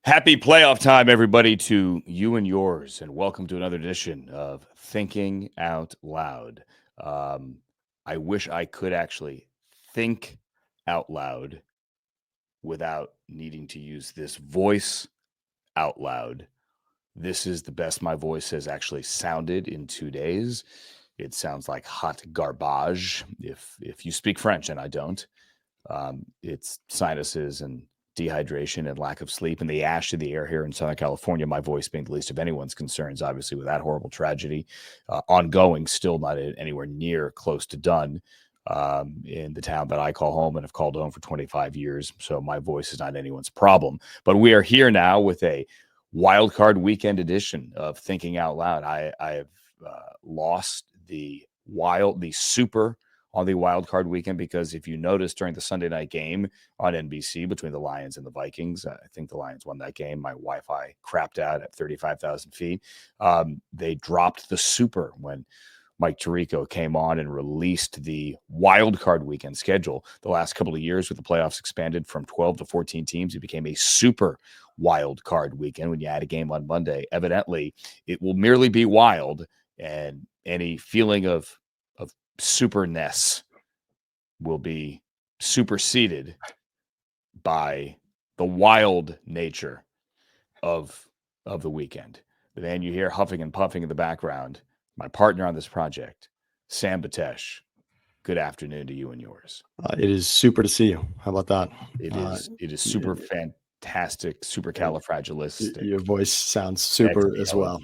Happy playoff time, everybody, to you and yours, and welcome to another edition of Thinking Out Loud. I wish I could actually think out loud without needing to use this voice out loud. This is the best my voice has actually sounded in 2 days. It sounds like hot garbage if you speak French, and I don't. It's sinuses and dehydration and lack of sleep and the ash in the air here in Southern California, my voice being the least of anyone's concerns, obviously, with that horrible tragedy ongoing, still not anywhere near close to done in the town that I call home and have called home for 25 years. So my voice is not anyone's problem. But we are here now with a wild card weekend edition of Thinking Out Loud. I have lost the super on the wild card weekend, because if you notice during the Sunday night game on NBC between the Lions and the Vikings, I think the Lions won that game. My Wi-Fi crapped out at 35,000 feet. They dropped the super when Mike Tirico came on and released the wild card weekend schedule. The last couple of years, with the playoffs expanded from 12 to 14 teams, it became a super wild card weekend when you add a game on Monday. Evidently, it will merely be wild, and any feeling of superness will be superseded by the wild nature of the weekend. The man you hear huffing and puffing in the background, my partner on this project, Sam Betesh. Good afternoon to you and yours. It is super to see you. How about that? It is super fantastic, super califragilistic. Your voice sounds super as well.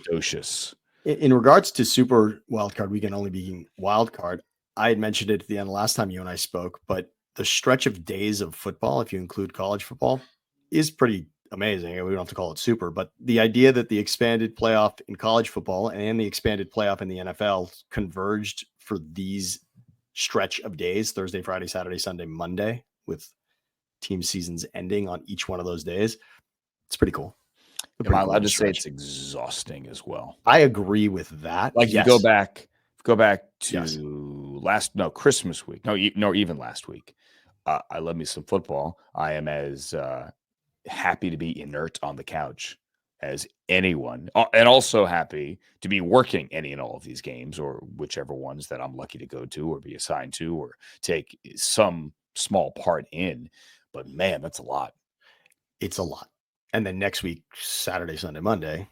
In regards to super wildcard weekend only being wildcard, I had mentioned it at the end last time you and I spoke, but the stretch of days of football, if you include college football, is pretty amazing. We don't have to call it super, but the idea that the expanded playoff in college football and the expanded playoff in the NFL converged for these stretch of days, Thursday, Friday, Saturday, Sunday, Monday, with team seasons ending on each one of those days, it's pretty cool. Am I allowed to say it's exhausting as well? I agree with that. Like, yes. You go back to Christmas week. No, even last week. I love me some football. I am as happy to be inert on the couch as anyone, and also happy to be working any and all of these games, or whichever ones that I'm lucky to go to or be assigned to or take some small part in. But man, that's a lot. It's a lot. And then next week, Saturday, Sunday, Monday,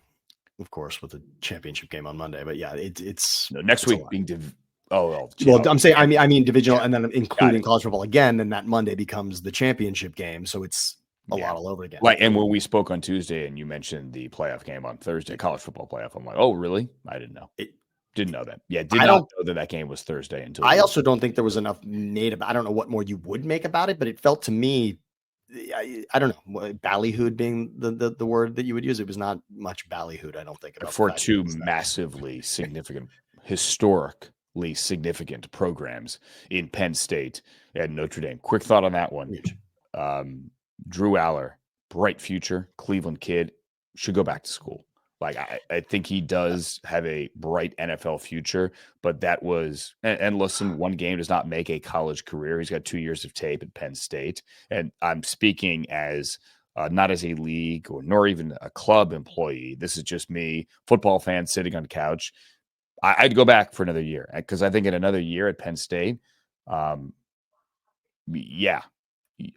of course, with the championship game on Monday. But yeah, it's next week being I'm saying I mean divisional, and then including college football again. Then that Monday becomes the championship game, so it's a lot all over again. And when we spoke on Tuesday, and you mentioned the playoff game on Thursday, college football playoff, I'm like, oh really? I didn't know. Didn't know that. Yeah, did not know that game was Thursday until. I also don't think there was enough made about. I don't know what more you would make about it, but it felt to me. I don't know, ballyhooed being the word that you would use. It was not much ballyhooed, I don't think. For two massively significant, historically significant programs in Penn State and Notre Dame. Quick thought on that one. Drew Aller, bright future, Cleveland kid, should go back to school. Like, I think he does have a bright NFL future, but that was, and listen, one game does not make a college career. He's got 2 years of tape at Penn State. And I'm speaking as not as a league nor even a club employee. This is just me, football fan sitting on the couch. I'd go back for another year, because I think in another year at Penn State,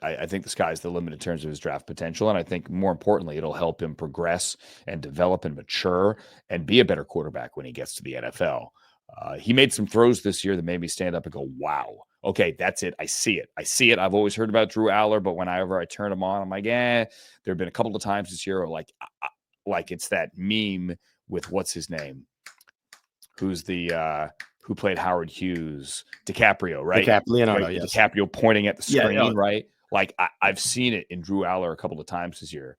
I think the sky's the limit in terms of his draft potential. And I think more importantly, it'll help him progress and develop and mature and be a better quarterback when he gets to the NFL. He made some throws this year that made me stand up and go, wow, okay, that's it. I see it. I've always heard about Drew Aller, but whenever I turn him on, I'm like, there have been a couple of times this year, like it's that meme with what's his name? Who's the who played Howard Hughes? DiCaprio, right? DiCaprio pointing at the screen, right? Like, I've seen it in Drew Aller a couple of times this year.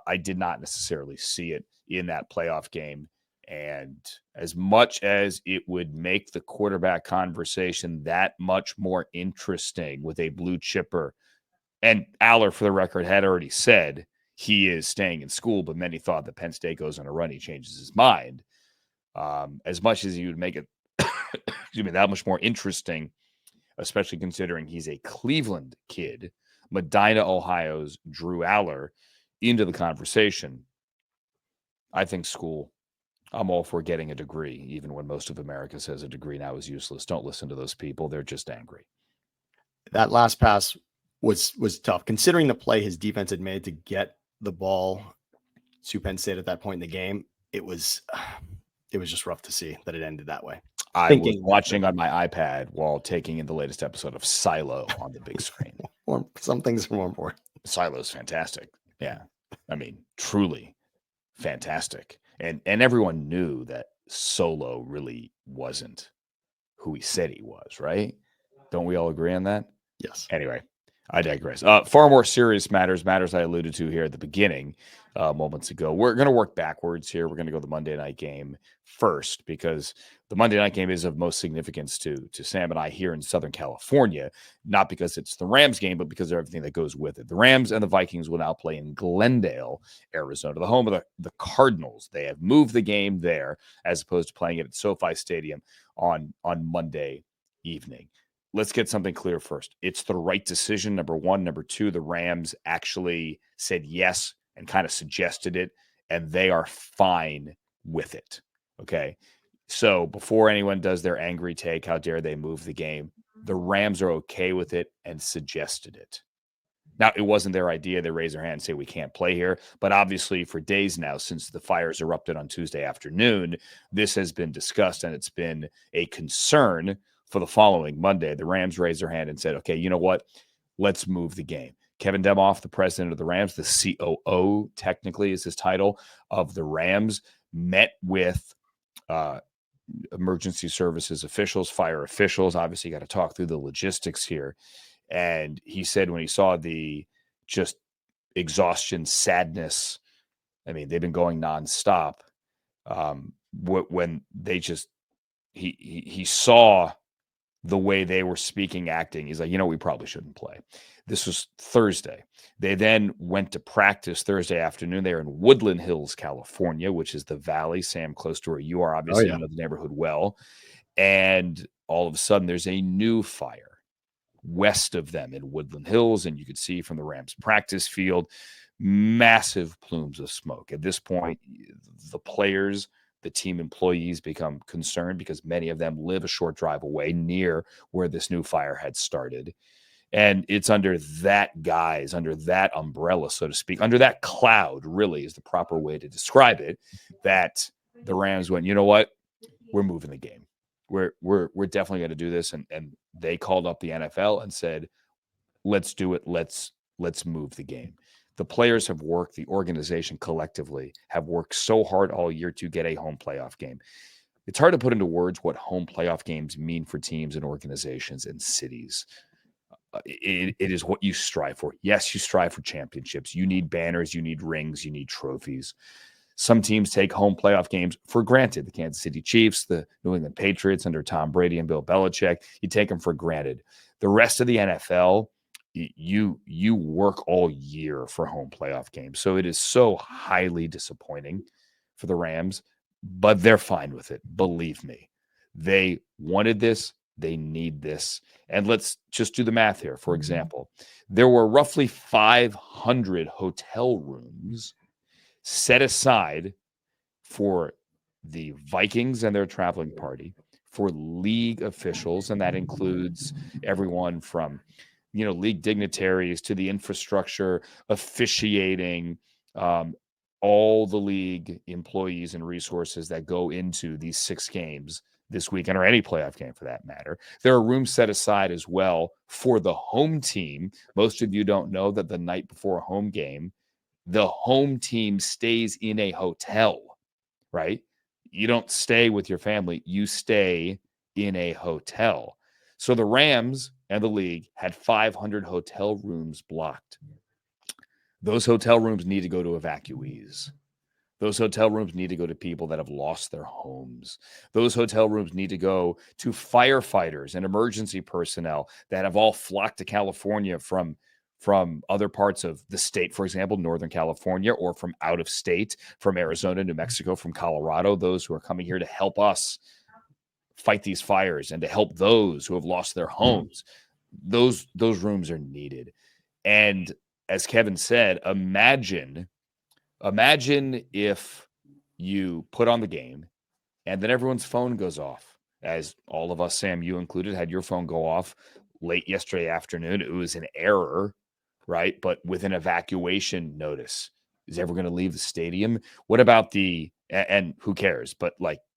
I did not necessarily see it in that playoff game. And as much as it would make the quarterback conversation that much more interesting with a blue chipper, and Aller, for the record, had already said he is staying in school, but many thought that Penn State goes on a run, he changes his mind. As much as you would make it that much more interesting, especially considering he's a Cleveland kid, Medina, Ohio's Drew Aller into the conversation, I think school. I'm all for getting a degree, even when most of America says a degree now is useless. Don't listen to those people. They're just angry. That last pass was tough, considering the play his defense had made to get the ball to Penn State at that point in the game. It was just rough to see that it ended that way. I was watching on my iPad while taking in the latest episode of Silo on the big screen. Some things are more important. Silo's fantastic. Yeah. I mean, truly fantastic. And everyone knew that Solo really wasn't who he said he was, right? Don't we all agree on that? Yes. Anyway, I digress. Far more serious matters I alluded to here at the beginning moments ago. We're going to work backwards here. We're going to go the Monday night game first because the Monday night game is of most significance to Sam and I here in Southern California, not because it's the Rams game, but because of everything that goes with it. The Rams and the Vikings will now play in Glendale, Arizona, the home of the Cardinals. They have moved the game there as opposed to playing it at SoFi Stadium on Monday evening. Let's get something clear first. It's the right decision, number one. Number two, the Rams actually said yes and kind of suggested it, and they are fine with it. Okay. So before anyone does their angry take, how dare they move the game? The Rams are okay with it and suggested it. Now, it wasn't their idea. They raise their hand and say, we can't play here. But obviously, for days now, since the fires erupted on Tuesday afternoon, this has been discussed, and it's been a concern for the following Monday. The Rams raised their hand and said, okay, you know what? Let's move the game. Kevin Demoff, the president of the Rams, the COO, technically is his title, of the Rams, met with emergency services officials, fire officials. Obviously, you got to talk through the logistics here. And he said when he saw the just exhaustion, sadness, I mean, they've been going nonstop. When they just, he saw the way they were speaking, acting. He's like, we probably shouldn't play. This was Thursday. They then went to practice Thursday afternoon. They're in Woodland Hills, California, which is the valley, Sam, close to where you are. Obviously, you know the neighborhood well. And all of a sudden, there's a new fire west of them in Woodland Hills. And you could see from the Rams practice field, massive plumes of smoke. At this point, the players, the team employees become concerned because many of them live a short drive away near where this new fire had started. And it's under that guise, under that umbrella, so to speak, under that cloud, really is the proper way to describe it, that the Rams went, you know what? We're moving the game. We're definitely going to do this. And they called up the NFL and said, let's do it. Let's move the game. The players have worked, the organization collectively have worked so hard all year to get a home playoff game. It's hard to put into words what home playoff games mean for teams and organizations and cities. It is what you strive for. Yes, you strive for championships. You need banners, you need rings, you need trophies. Some teams take home playoff games for granted. The Kansas City Chiefs, the New England Patriots under Tom Brady and Bill Belichick, you take them for granted. The rest of the NFL, you work all year for home playoff games. So it is so highly disappointing for the Rams, but they're fine with it. Believe me. They wanted this. They need this. And let's just do the math here. For example, there were roughly 500 hotel rooms set aside for the Vikings and their traveling party, for league officials, and that includes everyone from league dignitaries to the infrastructure, officiating, all the league employees and resources that go into these 6 games this weekend, or any playoff game for that matter. There are rooms set aside as well for the home team. Most of you don't know that the night before a home game, the home team stays in a hotel, right? You don't stay with your family. You stay in a hotel. So the Rams and the league had 500 hotel rooms blocked. Those hotel rooms need to go to evacuees. Those hotel rooms need to go to people that have lost their homes. Those hotel rooms need to go to firefighters and emergency personnel that have all flocked to California from other parts of the state, for example, Northern California, or from out of state, from Arizona, New Mexico, from Colorado, those who are coming here to help us fight these fires and to help those who have lost their homes. Those rooms are needed. And as Kevin said, imagine if you put on the game and then everyone's phone goes off, as all of us, Sam, you included, had your phone go off late yesterday afternoon. It was an error, right? But with an evacuation notice, is everyone going to leave the stadium? What about and who cares? But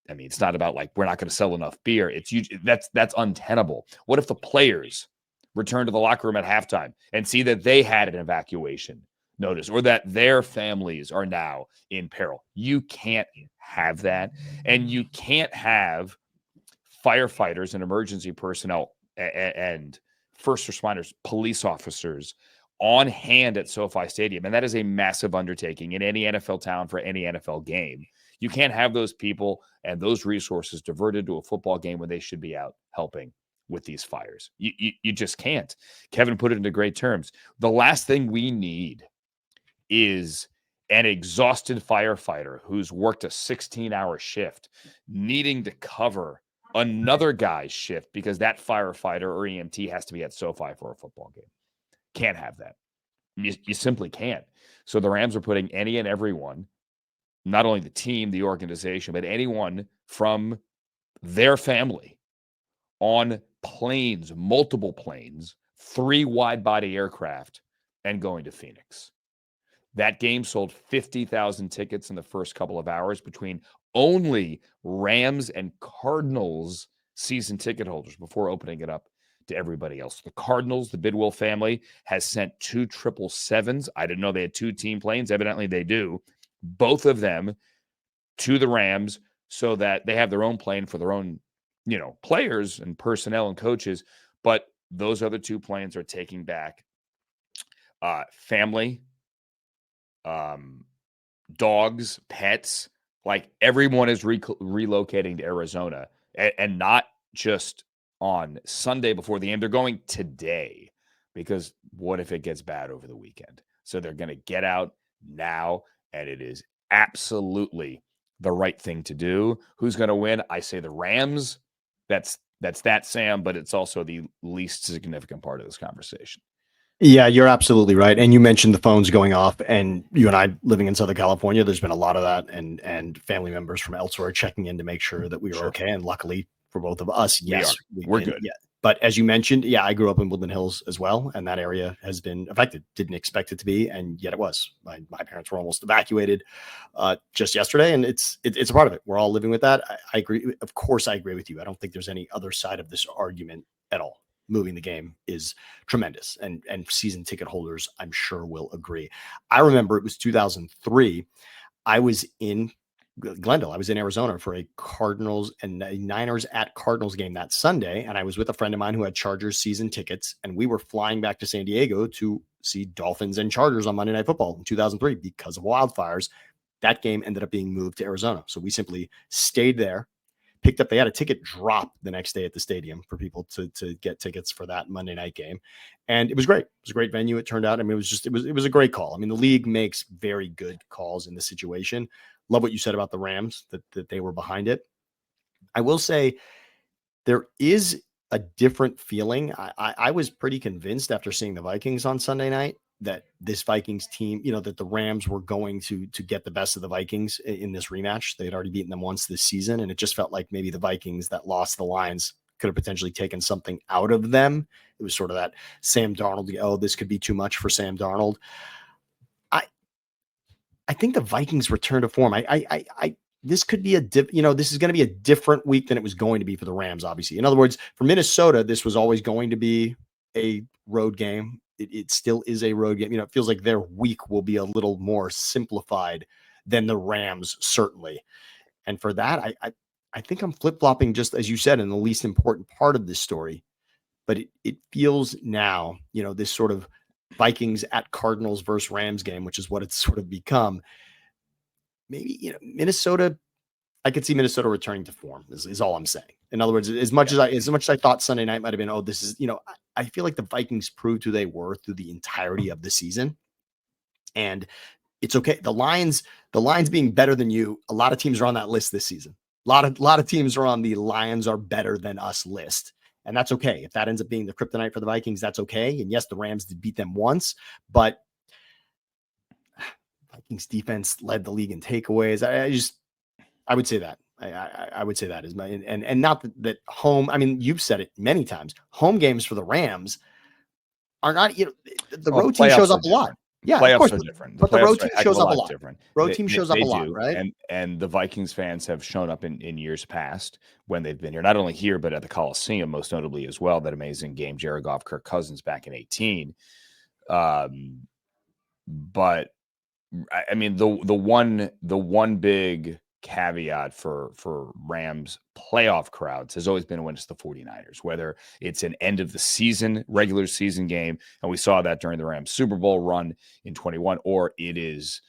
it's not about we're not going to sell enough beer. It's that's untenable. What if the players return to the locker room at halftime and see that they had an evacuation notice or that their families are now in peril? You can't have that. And you can't have firefighters and emergency personnel and first responders, police officers on hand at SoFi Stadium. And that is a massive undertaking in any NFL town for any NFL game. You can't have those people and those resources diverted to a football game when they should be out helping with these fires. You just can't. Kevin put it into great terms. The last thing we need is an exhausted firefighter who's worked a 16-hour shift needing to cover another guy's shift because that firefighter or EMT has to be at SoFi for a football game. Can't have that. You simply can't. So the Rams are putting any and everyone, not only the team, the organization, but anyone from their family on planes, multiple planes, 3 wide-body aircraft, and going to Phoenix. That game sold 50,000 tickets in the first couple of hours between only Rams and Cardinals season ticket holders before opening it up to everybody else. The Cardinals, the Bidwell family, has sent 2 777s. I didn't know they had 2 team planes. Evidently they do. Both of them to the Rams so that they have their own plane for their own, players and personnel and coaches. But those other 2 planes are taking back family, dogs, pets. Everyone is relocating to Arizona, and not just on Sunday before the game. They're going today because what if it gets bad over the weekend? So they're going to get out now, and it is absolutely the right thing to do. Who's going to win? I say the Rams. That's Sam, but it's also the least significant part of this conversation. Yeah, you're absolutely right. And you mentioned the phones going off, and you and I living in Southern California, there's been a lot of that, and family members from elsewhere checking in to make sure that we were okay. And luckily for both of us, yes, we're good. Yeah. But as you mentioned, I grew up in Woodland Hills as well, and that area has been affected. Didn't expect it to be, and yet it was. My parents were almost evacuated just yesterday, and it's a part of it. We're all living with that. I agree. Of course, I agree with you. I don't think there's any other side of this argument at all. Moving the game is tremendous, and season ticket holders, I'm sure, will agree. I remember it was 2003. I was in Glendale. I was in Arizona for a Cardinals and a Niners at Cardinals game that Sunday, and I was with a friend of mine who had Chargers season tickets, and we were flying back to San Diego to see Dolphins and Chargers on Monday Night Football in 2003 because of wildfires. That game ended up being moved to Arizona, so we simply stayed there. Picked up, they had a ticket drop the next day at the stadium for people to get tickets for that Monday night game. And it was great. It was a great venue. It turned out. I mean, it was a great call. I mean, the league makes very good calls in this situation. Love what you said about the Rams, that they were behind it. I will say there is a different feeling. I was pretty convinced after seeing the Vikings on Sunday night that this Vikings team, that the Rams were going to get the best of the Vikings in this rematch. They had already beaten them once this season, and it just felt like maybe the Vikings that lost the Lions could have potentially taken something out of them. It was sort of that Sam Darnold, this could be too much for Sam Darnold. I think the Vikings return to form. This could be this is going to be a different week than it was going to be for the Rams, obviously. In other words, for Minnesota, this was always going to be a road game. It still is a road game. It feels like their week will be a little more simplified than the Rams, certainly. And for that, I think I'm flip-flopping, just as you said, in the least important part of this story. But it feels now, this sort of Vikings at Cardinals versus Rams game, which is what it's sort of become. Maybe, Minnesota, I could see Minnesota returning to form is all I'm saying. In other words, as much as I thought Sunday night might've been, this is, I feel like the Vikings proved who they were through the entirety of the season, and it's okay. The Lions being better than you. A lot of teams are on that list this season. A lot of teams are on the Lions are better than us list. And that's okay. If that ends up being the kryptonite for the Vikings, that's okay. And yes, the Rams did beat them once, but Vikings defense led the league in takeaways. I would say that. I would say that is my and not that home. I mean, you've said it many times. Home games for the Rams are not. The road team shows up a lot. Yeah, playoffs of course, are different. But the road team shows up a lot. Different. Road team shows up a lot, right? And the Vikings fans have shown up in years past when they've been here, not only here but at the Coliseum, most notably as well. That amazing game, Jared Goff, Kirk Cousins back in 2018. But I mean, the one big caveat for Rams playoff crowds has always been when it's the 49ers, whether it's an end of the season, regular season game, and we saw that during the Rams Super Bowl run in 21, or it is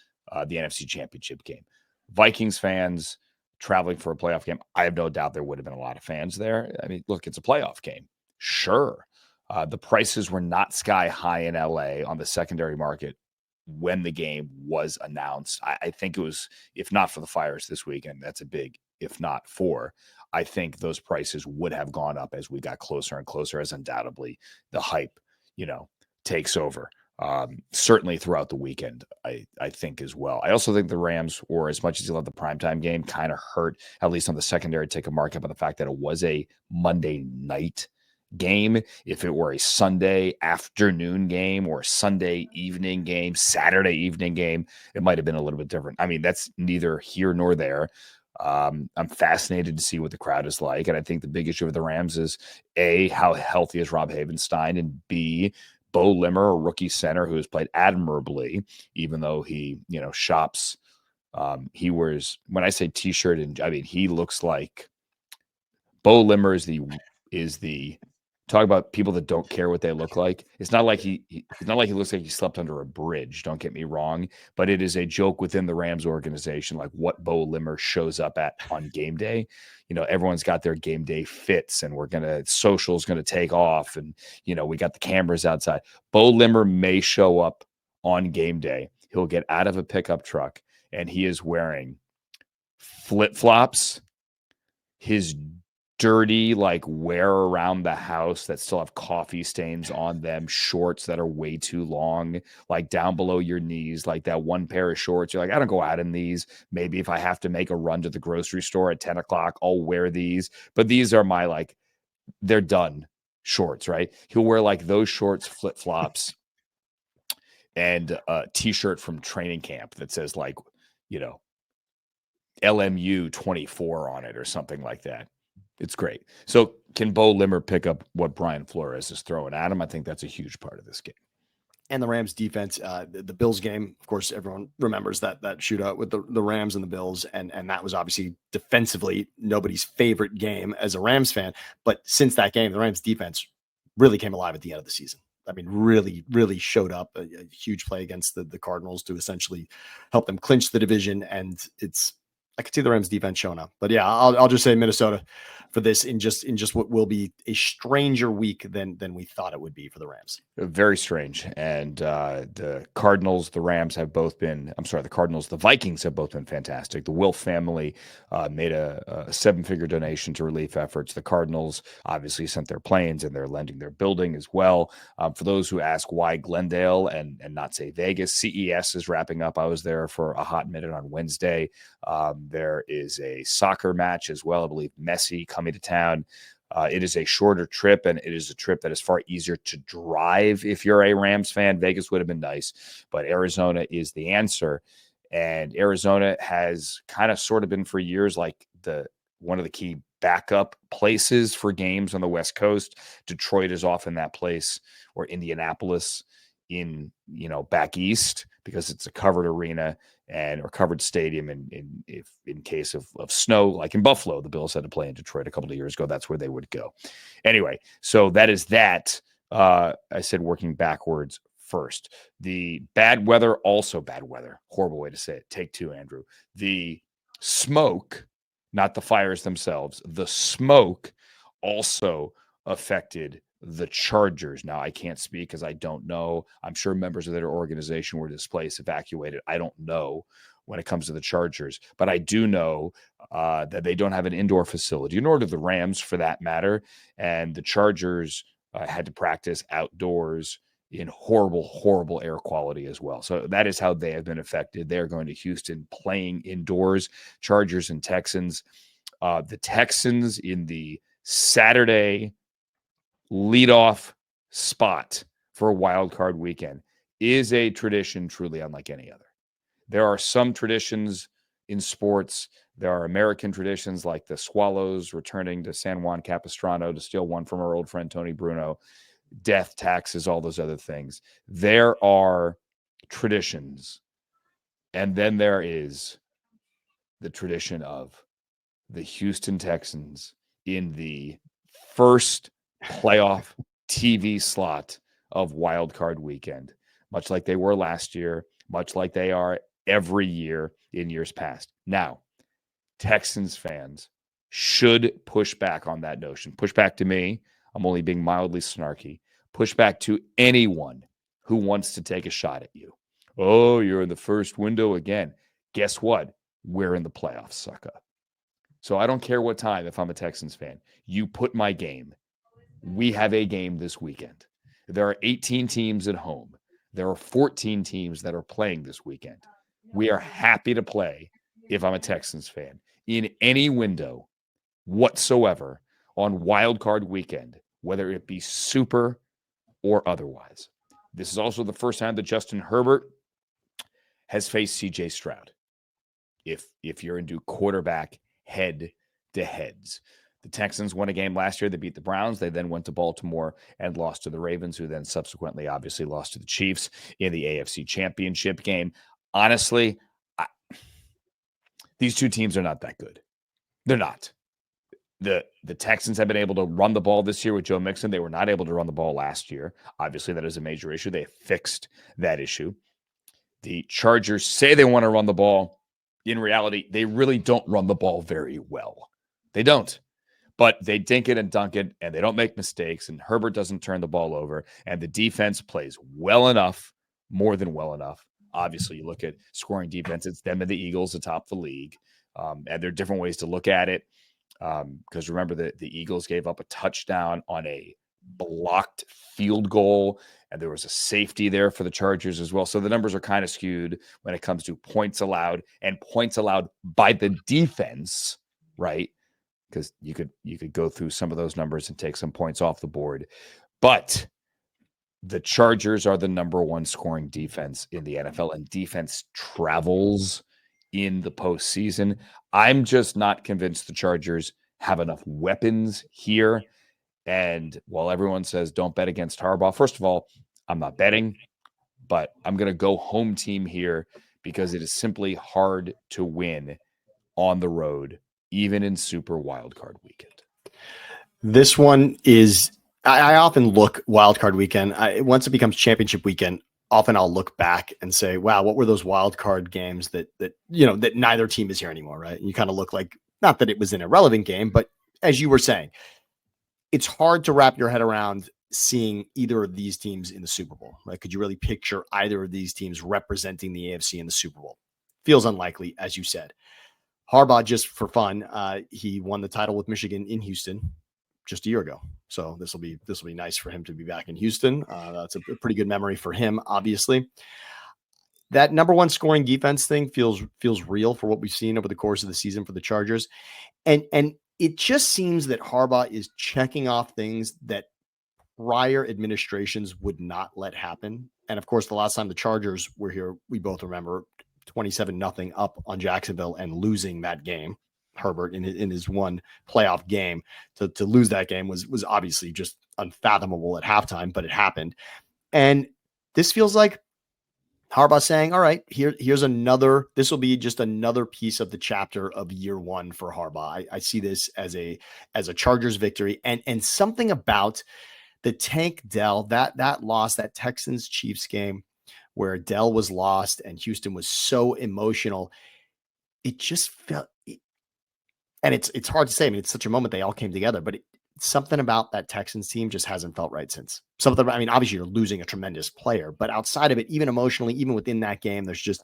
the NFC Championship game. Vikings fans traveling for a playoff game, I have no doubt there would have been a lot of fans there. I mean, look, it's a playoff game. Sure. The prices were not sky high in LA on the secondary market when the game was announced. I think it was, if not for the fires this weekend, that's a big if not for. I think those prices would have gone up as we got closer and closer, as undoubtedly the hype, takes over. Certainly throughout the weekend, I think as well. I also think the Rams, or as much as you love the primetime game, kind of hurt, at least on the secondary, take a markup on the fact that it was a Monday night game. If it were a Sunday afternoon game or Sunday evening game, Saturday evening game, it might have been a little bit different. I mean, that's neither here nor there. I'm fascinated to see what the crowd is like. And I think the big issue of the Rams is A, how healthy is Rob Havenstein, and B, Bo Limmer, a rookie center who has played admirably, even though he, shops. He wears, when I say t-shirt, and I mean, he looks like Bo Limmer is the talk about people that don't care what they look like. It's not like it's not like he looks like he slept under a bridge. Don't get me wrong, but it is a joke within the Rams organization, like what Bo Limmer shows up at on game day. Everyone's got their game day fits, and social's gonna take off, and we got the cameras outside. Bo Limmer may show up on game day. He'll get out of a pickup truck, and he is wearing flip flops. His dirty wear around the house that still have coffee stains on them, shorts that are way too long, down below your knees, like that one pair of shorts. You're like, I don't go out in these. Maybe if I have to make a run to the grocery store at 10 o'clock, I'll wear these. But these are my they're done shorts, right? He'll wear those shorts, flip-flops, and a t-shirt from training camp that says LMU 24 on it or something like that. It's great. So can Bo Limmer pick up what Brian Flores is throwing at him? I think that's a huge part of this game. And the Rams defense, the Bills game, of course, everyone remembers that shootout with the Rams and the Bills. And that was obviously defensively nobody's favorite game as a Rams fan. But since that game, the Rams defense really came alive at the end of the season. I mean, really, really showed up. A huge play against the Cardinals to essentially help them clinch the division. And I could see the Rams defense showing up, but yeah, I'll just say Minnesota for this in just what will be a stranger week than we thought it would be for the Rams. Very strange. And the Cardinals, the Rams have both been, the Cardinals, the Vikings have both been fantastic. The Wilf family made a 7-figure donation to relief efforts. The Cardinals obviously sent their planes, and they're lending their building as well. For those who ask why Glendale and not say Vegas, CES is wrapping up. I was there for a hot minute on Wednesday. There is a soccer match as well. I believe Messi coming to town. It is a shorter trip, and it is a trip that is far easier to drive if you're a Rams fan. Vegas would have been nice, but Arizona is the answer. And Arizona has kind of sort of been for years one of the key backup places for games on the West Coast. Detroit is often that place, or Indianapolis in back east, because it's a covered arena or covered stadium. And in case of snow, like in Buffalo, the Bills had to play in Detroit a couple of years ago. That's where they would go. Anyway, so that is that. I said working backwards first. The bad weather, also bad weather. Horrible way to say it. Take two, Andrew. The smoke, not the fires themselves, the smoke also affected the Chargers. Now, I can't speak because I don't know. I'm sure members of their organization were displaced, evacuated. I don't know when it comes to the Chargers, but I do know that they don't have an indoor facility, nor do the Rams for that matter. And the Chargers had to practice outdoors in horrible, horrible air quality as well. So that is how they have been affected. They're going to Houston playing indoors, Chargers and Texans. The Texans in the Saturday leadoff spot for a wild card weekend is a tradition truly unlike any other. There are some traditions in sports. There are American traditions like the Swallows returning to San Juan Capistrano to steal one from our old friend Tony Bruno, death, taxes, all those other things. There are traditions. And then there is the tradition of the Houston Texans in the first playoff TV slot of Wild Card Weekend, much like they were last year, much like they are every year in years past. Now, Texans fans should push back on that notion. Push back to me. I'm only being mildly snarky. Push back to anyone who wants to take a shot at you. Oh, you're in the first window again. Guess what? We're in the playoffs, sucker. So I don't care what time if I'm a Texans fan. You put my game. We have a game this weekend. There are 18 teams at home. There are 14 teams that are playing this weekend. We are happy to play, if I'm a Texans fan, in any window whatsoever on Wild Card Weekend, whether it be super or otherwise. This is also the first time that Justin Herbert has faced CJ Stroud. If you're into quarterback head to heads. The Texans won a game last year. They beat the Browns. They then went to Baltimore and lost to the Ravens, who then subsequently obviously lost to the Chiefs in the AFC Championship game. Honestly, these two teams are not that good. They're not. The Texans have been able to run the ball this year with Joe Mixon. They were not able to run the ball last year. Obviously, that is a major issue. They fixed that issue. The Chargers say they want to run the ball. In reality, they really don't run the ball very well. They don't. But they dink it and dunk it, and they don't make mistakes, and Herbert doesn't turn the ball over, and the defense plays well enough, more than well enough. Obviously, you look at scoring defense, it's them and the Eagles atop the league, and there are different ways to look at it, because remember, the Eagles gave up a touchdown on a blocked field goal, and there was a safety there for the Chargers as well. So the numbers are kind of skewed when it comes to points allowed and points allowed by the defense, right? Because you could go through some of those numbers and take some points off the board. But the Chargers are the number one scoring defense in the NFL, and defense travels in the postseason. I'm just not convinced the Chargers have enough weapons here. And while everyone says don't bet against Harbaugh, first of all, I'm not betting, but I'm going to go home team here because it is simply hard to win on the road, even in super wildcard weekend. This one is, I often look wildcard weekend. Once it becomes championship weekend, often I'll look back and say, wow, what were those wildcard games that neither team is here anymore, right? And you kind of look like, not that it was an irrelevant game, but as you were saying, it's hard to wrap your head around seeing either of these teams in the Super Bowl, right? Could you really picture either of these teams representing the AFC in the Super Bowl? Feels unlikely, as you said. Harbaugh, just for fun, he won the title with Michigan in Houston just a year ago. So this will be nice for him to be back in Houston. That's a pretty good memory for him, obviously. That number one scoring defense thing feels real for what we've seen over the course of the season for the Chargers. And it just seems that Harbaugh is checking off things that prior administrations would not let happen. And of course, the last time the Chargers were here, we both remember 27-0 up on Jacksonville and losing that game. Herbert in his one playoff game to lose that game was obviously just unfathomable at halftime, but it happened. And this feels like Harbaugh saying, all right, here's another, this will be just another piece of the chapter of year one for Harbaugh. I see this as a Chargers victory and something about the Tank Dell, that loss, that Texans Chiefs game where Dell was lost and Houston was so emotional. It just felt, and it's hard to say. I mean, it's such a moment. They all came together, but something about that Texans team just hasn't felt right since. Something, I mean, obviously you're losing a tremendous player, but outside of it, even emotionally, even within that game, there's just,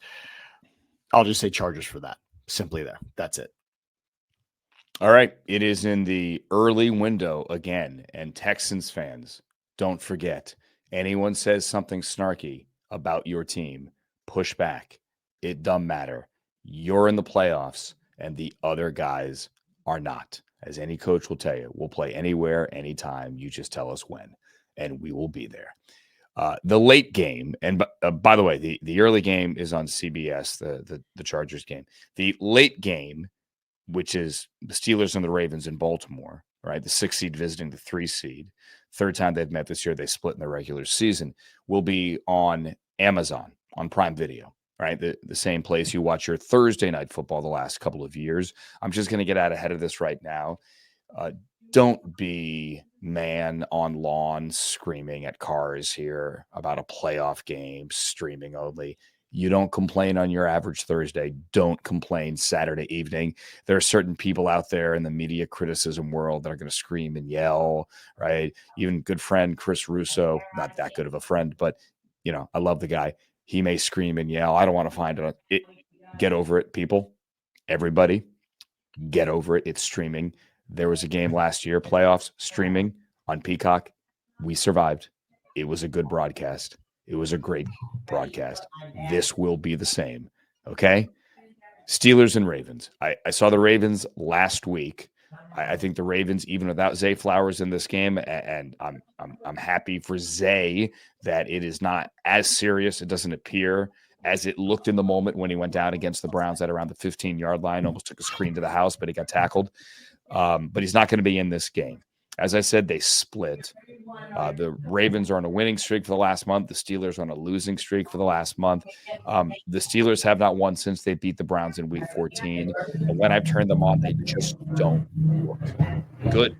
I'll just say Chargers for that. Simply there. That's it. All right. It is in the early window again. And Texans fans, don't forget, Anyone says something snarky about your team, push back. It doesn't matter. You're in the playoffs and the other guys are not. As any coach will tell you, we'll play anywhere, anytime. You just tell us when, and we will be there. The late game, and by the way, the early game is on CBS, the Chargers game. The late game, which is the Steelers and the Ravens in Baltimore, right? The 6 seed visiting the 3 seed. Third time they've met this year. They split in the regular season. Will be on Amazon, on Prime Video, right? The same place you watch your Thursday night football the last couple of years. I'm just going to get out ahead of this right now. Don't be man on lawn screaming at cars here about a playoff game, streaming only. You don't complain on your average Thursday. Don't complain Saturday evening. There are certain people out there in the media criticism world that are going to scream and yell, right? Even good friend Chris Russo, not that good of a friend, but, I love the guy. He may scream and yell. I don't want to find it. Get over it, people. Everybody, get over it. It's streaming. There was a game last year, playoffs, streaming on Peacock. We survived. It was a good broadcast. It was a great broadcast. This will be the same. Okay? Steelers and Ravens. I saw the Ravens last week. I think the Ravens, even without Zay Flowers in this game, and I'm happy for Zay that it is not as serious. It doesn't appear as it looked in the moment when he went down against the Browns at around the 15-yard line, almost took a screen to the house, but he got tackled. But he's not going to be in this game. As I said, they split. The Ravens are on a winning streak for the last month. The Steelers are on a losing streak for the last month. The Steelers have not won since they beat the Browns in Week 14. And when I've turned them on, they just don't look good.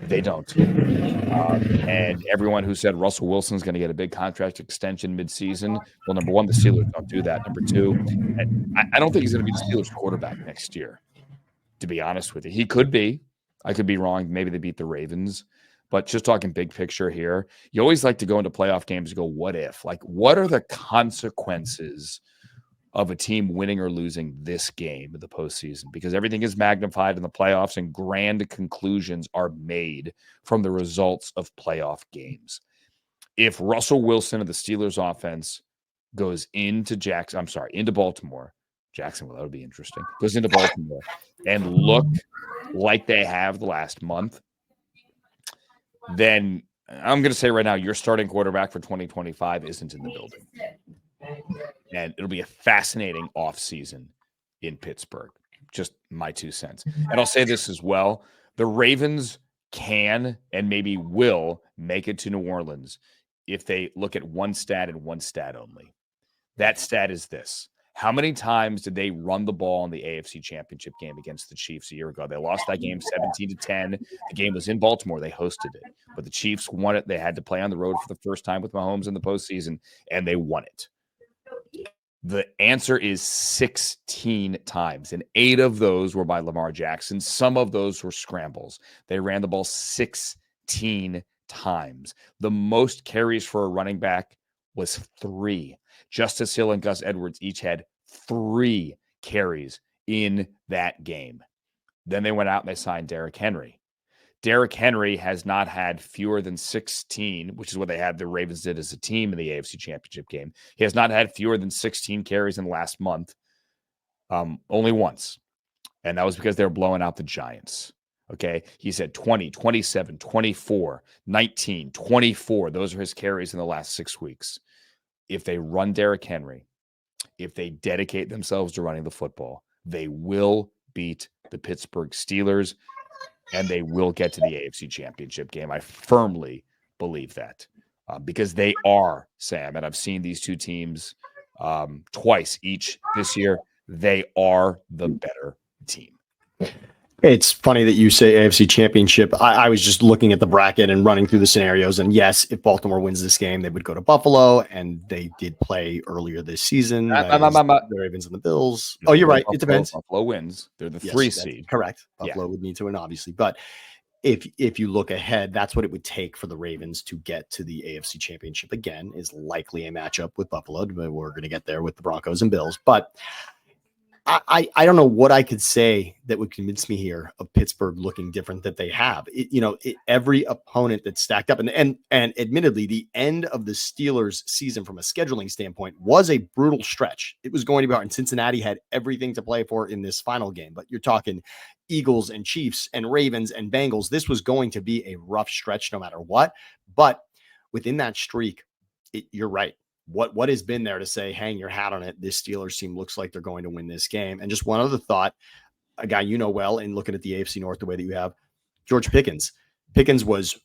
They don't. And everyone who said Russell Wilson's going to get a big contract extension midseason, well, number one, the Steelers don't do that. Number two, I don't think he's going to be the Steelers quarterback next year, to be honest with you. He could be. I could be wrong. Maybe they beat the Ravens. But just talking big picture here, you always like to go into playoff games and go, what if? Like, what are the consequences of a team winning or losing this game in the postseason? Because everything is magnified in the playoffs and grand conclusions are made from the results of playoff games. If Russell Wilson of the Steelers offense goes into Baltimore, Jacksonville, that would be interesting, goes into Baltimore and look like they have the last month, then I'm going to say right now, your starting quarterback for 2025 isn't in the building. And it'll be a fascinating offseason in Pittsburgh. Just my 2 cents. And I'll say this as well. The Ravens can and maybe will make it to New Orleans if they look at one stat and one stat only. That stat is this. How many times did they run the ball in the AFC Championship game against the Chiefs a year ago? They lost that game 17-10. The game was in Baltimore. They hosted it. But the Chiefs won it. They had to play on the road for the first time with Mahomes in the postseason, and they won it. The answer is 16 times, and 8 of those were by Lamar Jackson. Some of those were scrambles. They ran the ball 16 times. The most carries for a running back was 3. Justice Hill and Gus Edwards each had 3 carries in that game. Then they went out and they signed Derrick Henry. Derrick Henry has not had fewer than 16, which is what the Ravens did as a team in the AFC Championship game. He has not had fewer than 16 carries in the last month, only once. And that was because they were blowing out the Giants. Okay. He's had 20, 27, 24, 19, 24. Those are his carries in the last 6 weeks. If they run Derrick Henry, if they dedicate themselves to running the football, they will beat the Pittsburgh Steelers and they will get to the AFC Championship game. I firmly believe that because they are, Sam, and I've seen these two teams twice each this year. They are the better team. It's funny that you say AFC Championship. I was just looking at the bracket and running through the scenarios. And yes, if Baltimore wins this game, they would go to Buffalo. And they did play earlier this season. The Ravens and the Bills. No, you're right. Buffalo, it depends. Buffalo wins. They're the 3 seed. Correct. Buffalo would need to win, obviously. But if you look ahead, that's what it would take for the Ravens to get to the AFC Championship again, is likely a matchup with Buffalo. We're going to get there with the Broncos and Bills. But I don't know what I could say that would convince me here of Pittsburgh looking different that they have. Every opponent that's stacked up, and admittedly, the end of the Steelers' season from a scheduling standpoint was a brutal stretch. It was going to be hard, and Cincinnati had everything to play for in this final game. But you're talking Eagles and Chiefs and Ravens and Bengals. This was going to be a rough stretch no matter what. But within that streak, you're right. What has been there to say, hang your hat on it? This Steelers team looks like they're going to win this game. And just one other thought, a guy you know well in looking at the AFC North the way that you have, George Pickens. Pickens was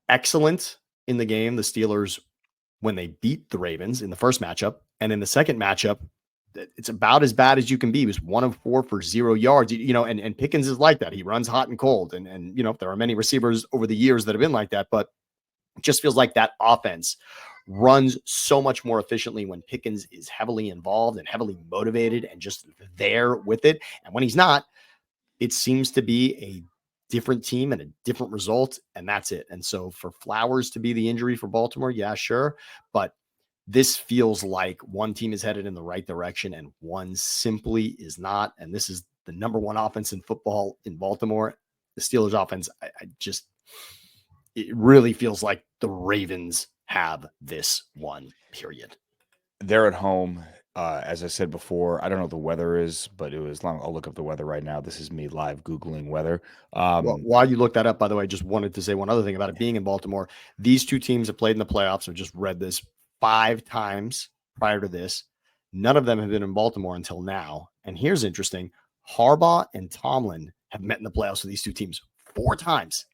excellent in the game, the Steelers, when they beat the Ravens in the first matchup. And in the second matchup, it's about as bad as you can be. He was 1 of 4 for 0 yards, and Pickens is like that. He runs hot and cold. And there are many receivers over the years that have been like that, but it just feels like that offense runs so much more efficiently when Pickens is heavily involved and heavily motivated and just there with it. And when he's not, it seems to be a different team and a different result, and that's it. And so for Flowers to be the injury for Baltimore, yeah, sure. But this feels like one team is headed in the right direction and one simply is not. And this is the number one offense in football in Baltimore. The Steelers offense, it really feels like the Ravens have this one, period. They're at home. As I said before, I don't know what the weather is, but it was long. I'll look up the weather right now. This is me live Googling weather. Well, while you look that up, by the way, I just wanted to say one other thing about it being in Baltimore. These two teams have played in the playoffs. I've just read this 5 times prior to this. None of them have been in Baltimore until now. And here's interesting. Harbaugh and Tomlin have met in the playoffs with these two teams 4 times.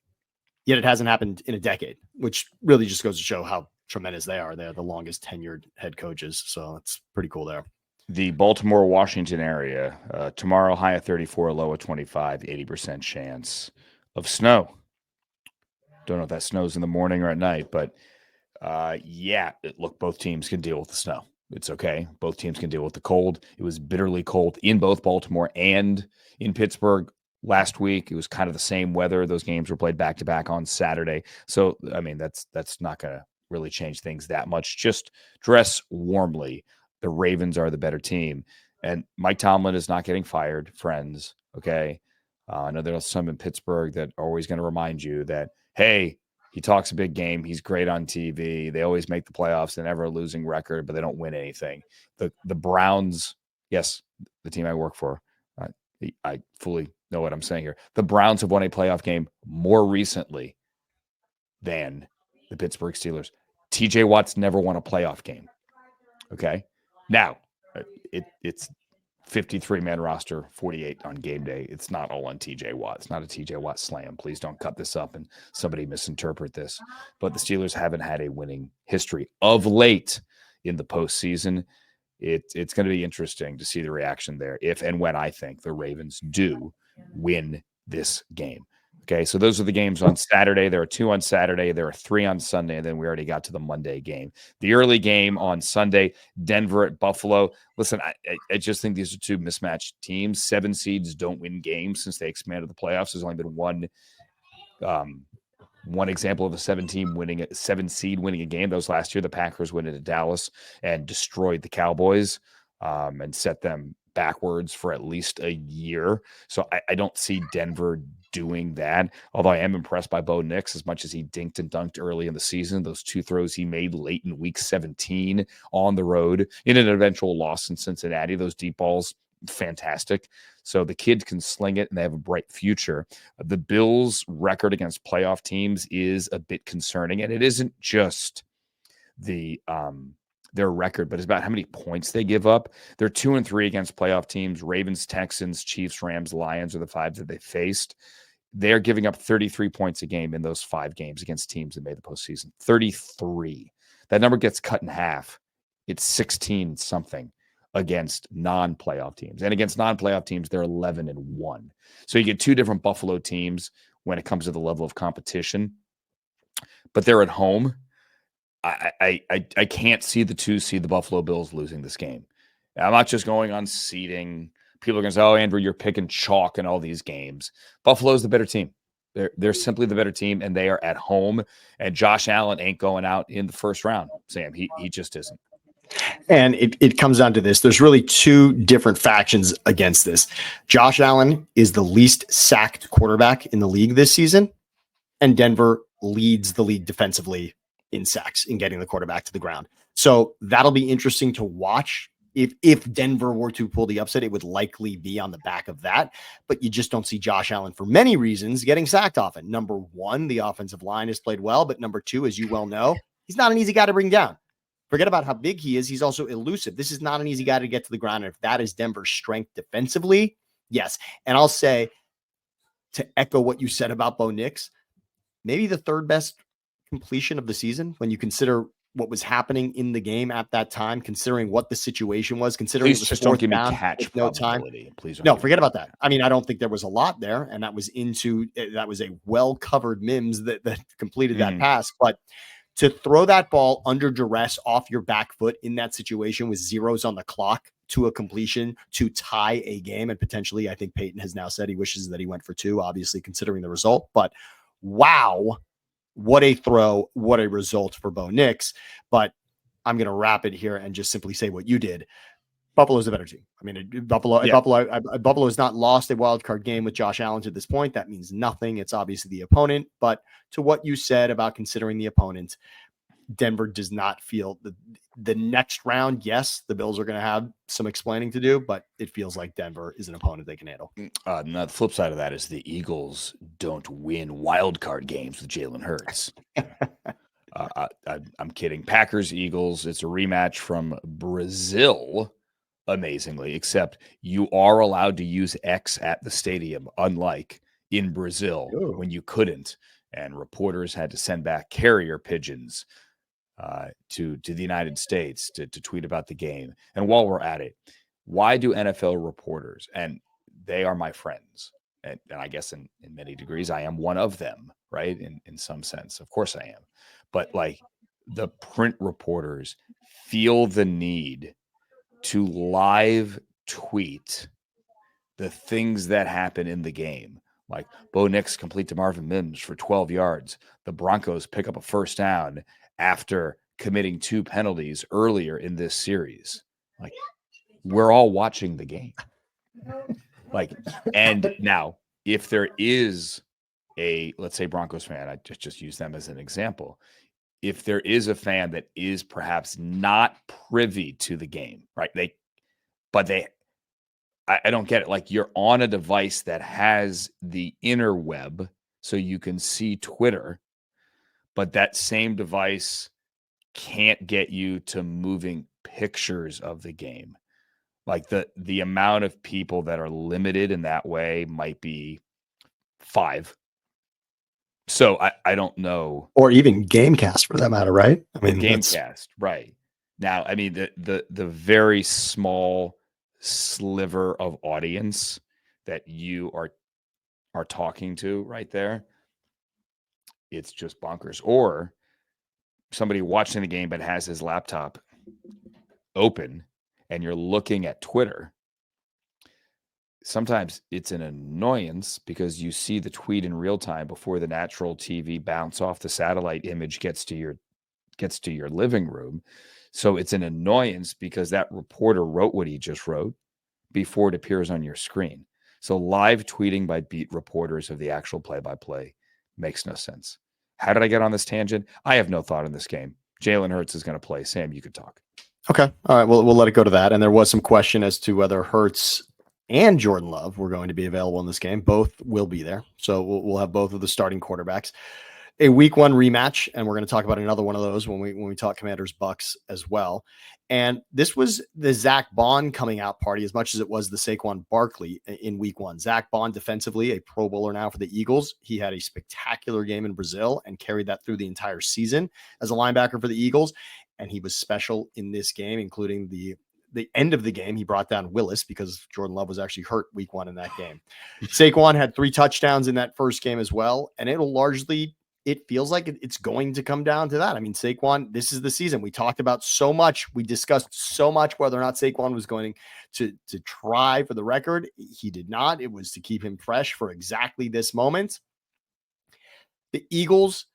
Yet it hasn't happened in a decade, which really just goes to show how tremendous they are. They're the longest tenured head coaches. So it's pretty cool there. The Baltimore, Washington area, tomorrow high of 34, low of 25, 80% chance of snow. Don't know if that snows in the morning or at night, but look, both teams can deal with the snow. It's okay. Both teams can deal with the cold. It was bitterly cold in both Baltimore and in Pittsburgh last week. It was kind of the same weather. Those games were played back to back on Saturday. So, I mean, that's not going to really change things that much. Just dress warmly. The Ravens are the better team. And Mike Tomlin is not getting fired, friends. Okay. I know there's some in Pittsburgh that are always going to remind you that, hey, he talks a big game. He's great on TV. They always make the playoffs. They never a losing record, but they don't win anything. The Browns, yes, the team I work for, I fully know what I'm saying here. The Browns have won a playoff game more recently than the Pittsburgh Steelers. TJ Watt's never won a playoff game. Okay. Now, it's 53-man roster, 48 on game day. It's not all on TJ Watt. It's not a TJ Watt slam. Please don't cut this up and somebody misinterpret this. But the Steelers haven't had a winning history of late in the postseason. It's going to be interesting to see the reaction there if and when I think the Ravens do win this game. Okay, so those are the games on Saturday. There are 2 on Saturday. There are 3 on Sunday, and then we already got to the Monday game. The early game on Sunday, Denver at Buffalo. Listen, I just think these are 2 mismatched teams. 7 seeds don't win games since they expanded the playoffs. There's only been one example of a 7 seed winning a game. That was last year. The Packers went into Dallas and destroyed the Cowboys and set them backwards for at least a year. So I don't see Denver doing that, although I am impressed by Bo Nix as much as he dinked and dunked early in the season. Those 2 throws he made late in week 17 on the road in an eventual loss in Cincinnati, those deep balls, fantastic. So the kid can sling it and they have a bright future. The Bills' record against playoff teams is a bit concerning, and it isn't just their record, but it's about how many points they give up. They're 2-3 against playoff teams. Ravens, Texans, Chiefs, Rams, Lions are the 5 that they faced. They're giving up 33 points a game in those 5 games against teams that made the postseason. 33. That number gets cut in half. It's 16 something against non-playoff teams. And against non-playoff teams, they're 11-1. So you get 2 different Buffalo teams when it comes to the level of competition. But they're at home. I can't see the Buffalo Bills losing this game. I'm not just going on seeding. People are going to say, oh, Andrew, you're picking chalk in all these games. Buffalo's the better team. They're simply the better team, and they are at home. And Josh Allen ain't going out in the first round, Sam. He just isn't. And it comes down to this. There's really two different factions against this. Josh Allen is the least sacked quarterback in the league this season, and Denver leads the league defensively in sacks in getting the quarterback to the ground. So that'll be interesting to watch. If Denver were to pull the upset, it would likely be on the back of that. But you just don't see Josh Allen, for many reasons, getting sacked often. Number one, the offensive line has played well. But number two, as you well know, he's not an easy guy to bring down. Forget about how big he is. He's also elusive. This is not an easy guy to get to the ground. And if that is Denver's strength defensively, yes. And I'll say, to echo what you said about Bo Nix, maybe the third best completion of the season when you consider what was happening in the game at that time, considering what the situation was, considering Please it was just fourth don't give me down, catch no time. probability. Please don't. No, forget about that. I mean, I don't think there was a lot there, and that was a well-covered Mims that completed that pass. But to throw that ball under duress off your back foot in that situation with zeros on the clock to a completion to tie a game, and potentially, I think Peyton has now said he wishes that he went for two, obviously considering the result. But wow, what a throw, what a result for Bo Nix. But I'm going to wrap it here and just simply say what you did. Buffalo's a better team. I mean, Buffalo has not lost a wild card game with Josh Allen to this point. That means nothing. It's obviously the opponent. But to what you said about considering the opponent, Denver does not feel the next round. Yes, the Bills are going to have some explaining to do, but it feels like Denver is an opponent they can handle. Now, the flip side of that is the Eagles don't win wild card games with Jalen Hurts. I'm kidding. Packers, Eagles. It's a rematch from Brazil, amazingly, except you are allowed to use X at the stadium, unlike in Brazil when you couldn't. And reporters had to send back carrier pigeons to the United States to tweet about the game. And while we're at it, why do NFL reporters, and they are my friends, and I guess in many degrees I am one of them, right? In some sense, of course I am. But like the print reporters feel the need to live tweet the things that happen in the game. Like Bo Nix complete to Marvin Mims for 12 yards. The Broncos pick up a first down after committing 2 penalties earlier in this series. Like, we're all watching the game. Like, and now if there is a, let's say, Broncos fan, I just use them as an example. If there is a fan that is perhaps not privy to the game, right? I don't get it. Like, you're on a device that has the interweb so you can see Twitter, but that same device can't get you to moving pictures of the game. Like the amount of people that are limited in that way might be 5. So I don't know. Or even Gamecast for that matter, right? I mean, Gamecast, right. Now, I mean, the very small sliver of audience that you are talking to right there, it's just bonkers. Or somebody watching the game but has his laptop open and you're looking at Twitter. Sometimes it's an annoyance because you see the tweet in real time before the natural TV bounce off the satellite image gets to your living room. So it's an annoyance because that reporter wrote what he just wrote before it appears on your screen. So live tweeting by beat reporters of the actual play-by-play makes no sense. How did I get on this tangent? I have no thought in this game. Jalen Hurts is going to play. Sam, you could talk. Okay. All right. We'll let it go to that. And there was some question as to whether Hurts and Jordan Love were going to be available in this game. Both will be there. So we'll have both of the starting quarterbacks. A week 1 rematch, and we're going to talk about another one of those when we talk Commanders Bucks as well. And this was the Zach Bond coming out party as much as it was the Saquon Barkley in week 1. Zach Bond, defensively, a Pro Bowler now for the Eagles. He had a spectacular game in Brazil and carried that through the entire season as a linebacker for the Eagles. And he was special in this game, including the end of the game. He brought down Willis because Jordan Love was actually hurt week 1 in that game. Saquon had 3 touchdowns in that first game as well. And it feels like it's going to come down to that. I mean, Saquon, this is the season. We talked about so much. We discussed so much whether or not Saquon was going to try for the record. He did not. It was to keep him fresh for exactly this moment. The Eagles,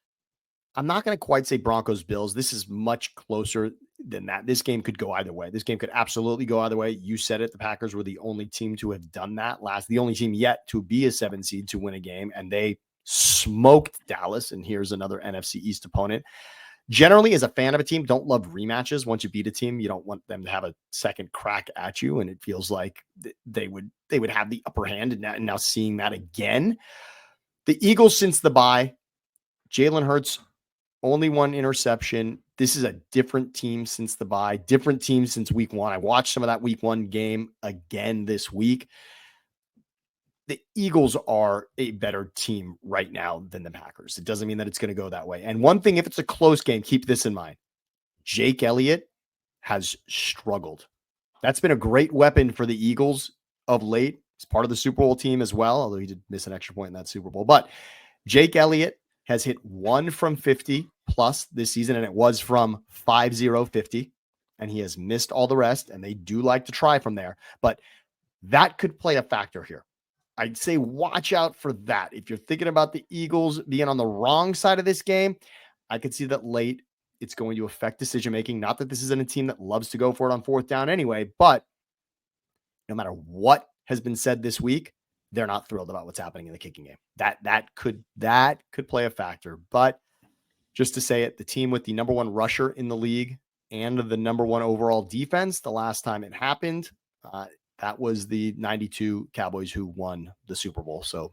I'm not going to quite say Broncos-Bills. This is much closer than that. This game could go either way. This game could absolutely go either way. You said it. The Packers were the only team to have done that the only team yet to be a 7 seed to win a game, and they smoked Dallas. And here's another NFC East opponent. Generally, as a fan of a team, don't love rematches. Once you beat a team, you don't want them to have a second crack at you, and it feels like they would have the upper hand. And now seeing that again, the Eagles since the bye, Jalen Hurts only one interception. This is a different team since the bye, different team since week 1. I watched some of that week 1 game again this week. The Eagles are a better team right now than the Packers. It doesn't mean that it's going to go that way. And one thing, if it's a close game, keep this in mind. Jake Elliott has struggled. That's been a great weapon for the Eagles of late. He's part of the Super Bowl team as well, although he did miss an extra point in that Super Bowl. But Jake Elliott has hit 1 from 50 plus this season, and it was from 5-0-50, and he has missed all the rest, and they do like to try from there. But that could play a factor here. I'd say watch out for that. If you're thinking about the Eagles being on the wrong side of this game, I could see that late it's going to affect decision-making. Not that this isn't a team that loves to go for it on 4th down anyway, but no matter what has been said this week, they're not thrilled about what's happening in the kicking game. That could play a factor. But just to say it, the team with the number 1 rusher in the league and the number 1 overall defense, the last time it happened, that was the 92 Cowboys who won the Super Bowl. So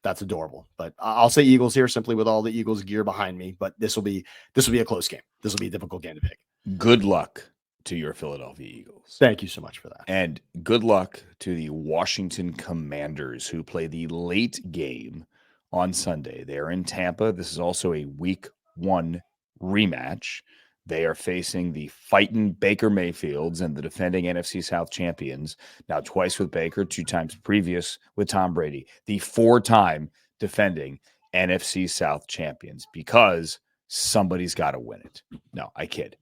that's adorable. But I'll say Eagles here simply with all the Eagles gear behind me. But this will be a close game. This will be a difficult game to pick. Good luck to your Philadelphia Eagles. Thank you so much for that. And good luck to the Washington Commanders, who play the late game on Sunday. They are in Tampa. This is also a week 1 rematch. They are facing the fighting Baker Mayfields and the defending NFC South champions. Now twice with Baker, 2 times previous with Tom Brady. The 4-time defending NFC South champions, because somebody's got to win it. No, I kid.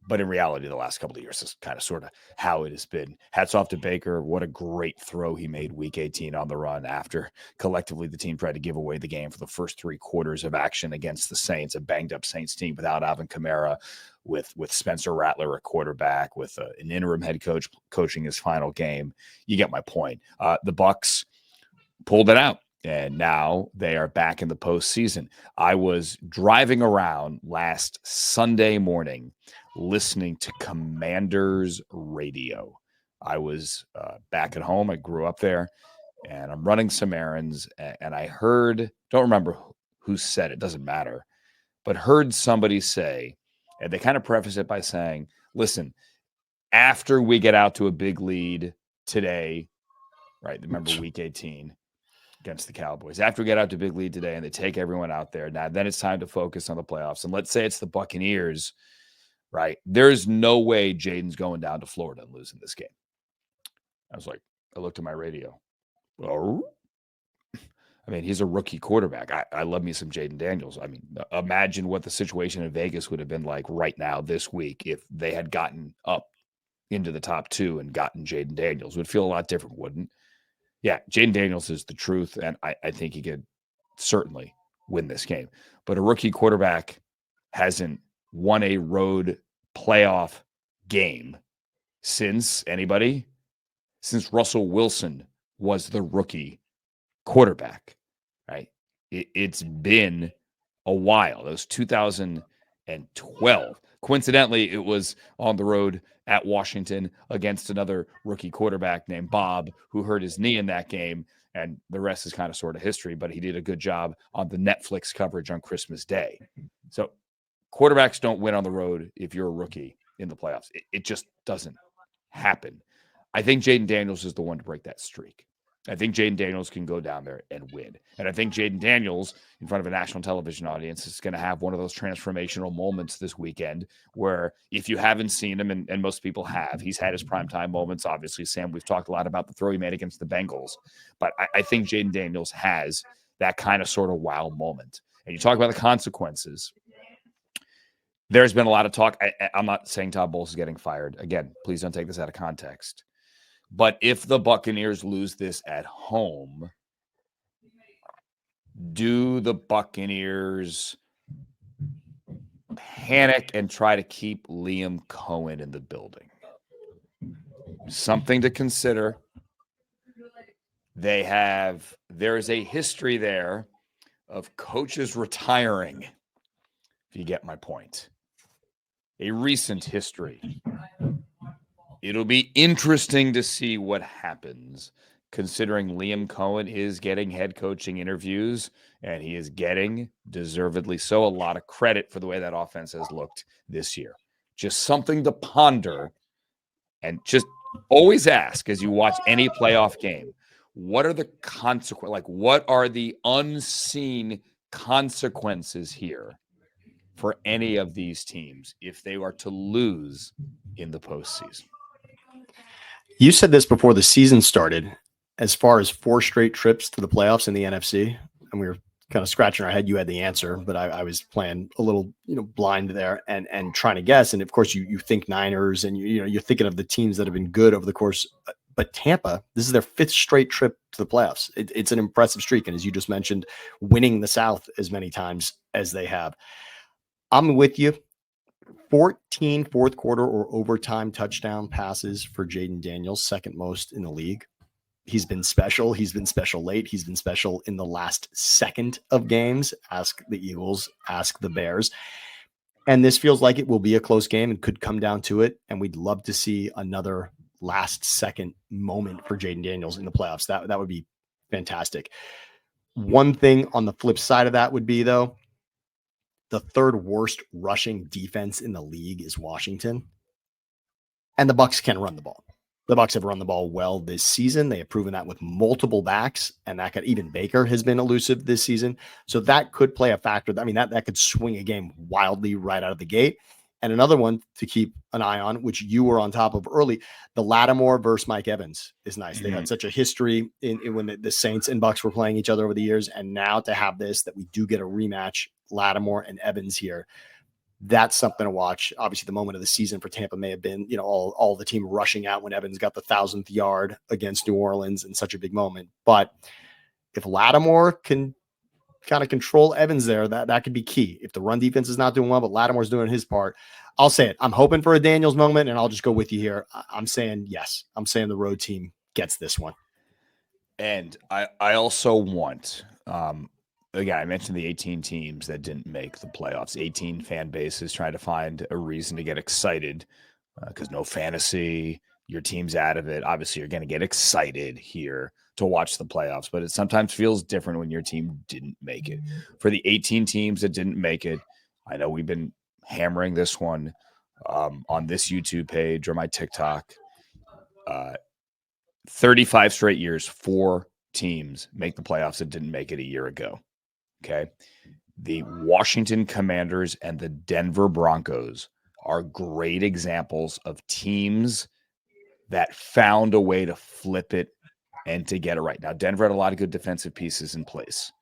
But in reality, the last couple of years is kind of sort of how it has been. Hats off to Baker. What a great throw he made week 18 on the run after collectively the team tried to give away the game for the first 3 quarters of action against the Saints, a banged up Saints team without Alvin Kamara, with Spencer Rattler at quarterback, with an interim head coach coaching his final game. You get my point. The Bucs pulled it out, and now they are back in the postseason. I was driving around last Sunday morning listening to Commanders radio. I was back at home. I grew up there, and I'm running some errands, and I heard, don't remember who said it, doesn't matter, but heard somebody say, and they kind of preface it by saying, listen, after we get out to a big lead today, right, remember week 18, against the Cowboys, after we get out to big lead today and they take everyone out there, now then it's time to focus on the playoffs. And let's say it's the Buccaneers, right? There's no way Jaden's going down to Florida and losing this game. I looked at my radio. Oh, I mean, he's a rookie quarterback. I love me some Jaden Daniels. I mean, imagine what the situation in Vegas would have been like right now this week if they had gotten up into the top 2 and gotten Jaden Daniels. It would feel a lot different, wouldn't? Yeah, Jaden Daniels is the truth, and I think he could certainly win this game. But a rookie quarterback hasn't won a road playoff game since Russell Wilson was the rookie quarterback, right? It's been a while. That was 2012. Coincidentally, it was on the road at Washington against another rookie quarterback named Bob, who hurt his knee in that game. And the rest is kind of sort of history, but he did a good job on the Netflix coverage on Christmas Day. So quarterbacks don't win on the road if you're a rookie in the playoffs. It just doesn't happen. I think Jaden Daniels is the one to break that streak. I think Jaden Daniels can go down there and win. And I think Jaden Daniels, in front of a national television audience, is going to have one of those transformational moments this weekend where, if you haven't seen him, and most people have, he's had his primetime moments. Obviously, Sam, we've talked a lot about the throw he made against the Bengals. But I think Jaden Daniels has that kind of sort of wow moment. And you talk about the consequences. There's been a lot of talk. I'm not saying Todd Bowles is getting fired. Again, please don't take this out of context. But if the Buccaneers lose this at home, do the Buccaneers panic and try to keep Liam Cohen in the building. Something to consider. There is a history there of coaches retiring, if you get my point. A recent history. It'll be interesting to see what happens, considering Liam Cohen is getting head coaching interviews, and he is getting, deservedly so, a lot of credit for the way that offense has looked this year. Just something to ponder, and just always ask as you watch any playoff game, what are the consequences? Like, what are the unseen consequences here for any of these teams if they are to lose in the postseason? You said this before the season started, as far as 4 straight trips to the playoffs in the NFC, and we were kind of scratching our head. You had the answer, but I was playing a little, blind there and trying to guess. And of course, you think Niners, and you're thinking of the teams that have been good over the course. But Tampa, this is their 5th straight trip to the playoffs. It's an impressive streak, and as you just mentioned, winning the South as many times as they have. I'm with you. 14 fourth quarter or overtime touchdown passes for Jaden Daniels, second most in the league. He's been special. He's been special late. He's been special in the last second of games. Ask the Eagles, ask the Bears. And this feels like it will be a close game and could come down to it. And we'd love to see another last second moment for Jaden Daniels in the playoffs. That would be fantastic. One thing on the flip side of that would be, though, the 3rd worst rushing defense in the league is Washington. And the Bucs can run the ball. The Bucs have run the ball well this season. They have proven that with multiple backs, and even Baker has been elusive this season. So that could play a factor. I mean, that could swing a game wildly right out of the gate. And another one to keep an eye on, which you were on top of early, the Lattimore versus Mike Evans is nice. They had such a history in when the Saints and Bucs were playing each other over the years. And now to have this, that we do get a rematch, Lattimore and Evans here, that's something to watch. Obviously, the moment of the season for Tampa may have been, all the team rushing out when Evans got the 1,000th yard against New Orleans in such a big moment. But if Lattimore can kind of control Evans there, that could be key. If the run defense is not doing well, but Lattimore's doing his part, I'll say it. I'm hoping for a Daniels moment, and I'll just go with you here. I'm saying yes. I'm saying the road team gets this one. And I also want, again, I mentioned the 18 teams that didn't make the playoffs. 18 fan bases trying to find a reason to get excited because no fantasy, your team's out of it. Obviously, you're going to get excited here to watch the playoffs, but it sometimes feels different when your team didn't make it. For the 18 teams that didn't make it, I know we've been hammering this one on this YouTube page or my TikTok. 35 straight years, 4 teams make the playoffs that didn't make it a year ago. Okay. The Washington Commanders and the Denver Broncos are great examples of teams that found a way to flip it and to get it right. Now, Denver had a lot of good defensive pieces in place.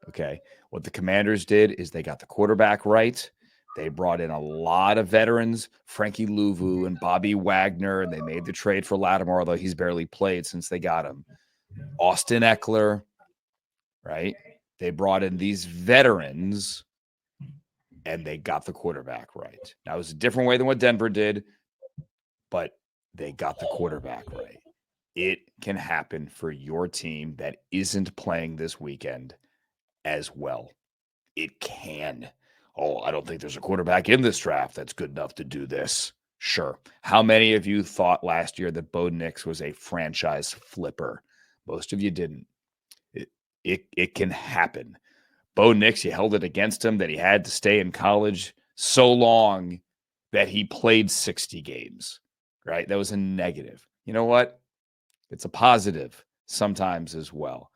Okay. What the Commanders did is they got the quarterback right. They brought in a lot of veterans, Frankie Louvu and Bobby Wagner, and they made the trade for Lattimore, although he's barely played since they got him. Austin Eckler, right? They brought in these veterans, and they got the quarterback right. Now, it was a different way than what Denver did, but they got the quarterback right. It can happen for your team that isn't playing this weekend as well. It can. Oh, I don't think there's a quarterback in this draft that's good enough to do this. Sure. How many of you thought last year that Bo Nix was a franchise flipper? Most of you didn't. It can happen. Bo Nix, you held it against him that he had to stay in college so long that he played 60 games, right? That was a negative. You know what? It's a positive sometimes as well.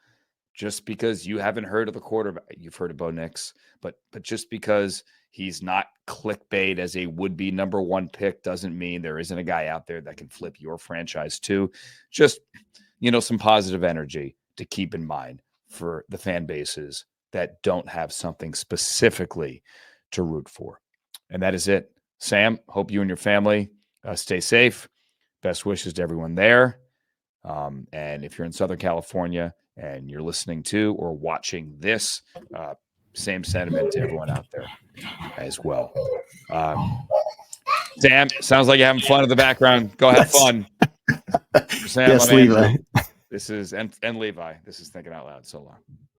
Just because you haven't heard of the quarterback, you've heard of Bo Nix, but just because he's not clickbait as a would-be number 1 pick doesn't mean there isn't a guy out there that can flip your franchise too. Just, some positive energy to keep in mind for the fan bases that don't have something specifically to root for. And that is it. Sam, hope you and your family stay safe. Best wishes to everyone there. And if you're in Southern California and you're listening to or watching this, same sentiment to everyone out there as well. Sam, sounds like you're having fun in the background. Go have fun. Sam, yes, Levi. This is and Levi. This is Thinking Out Loud. So long.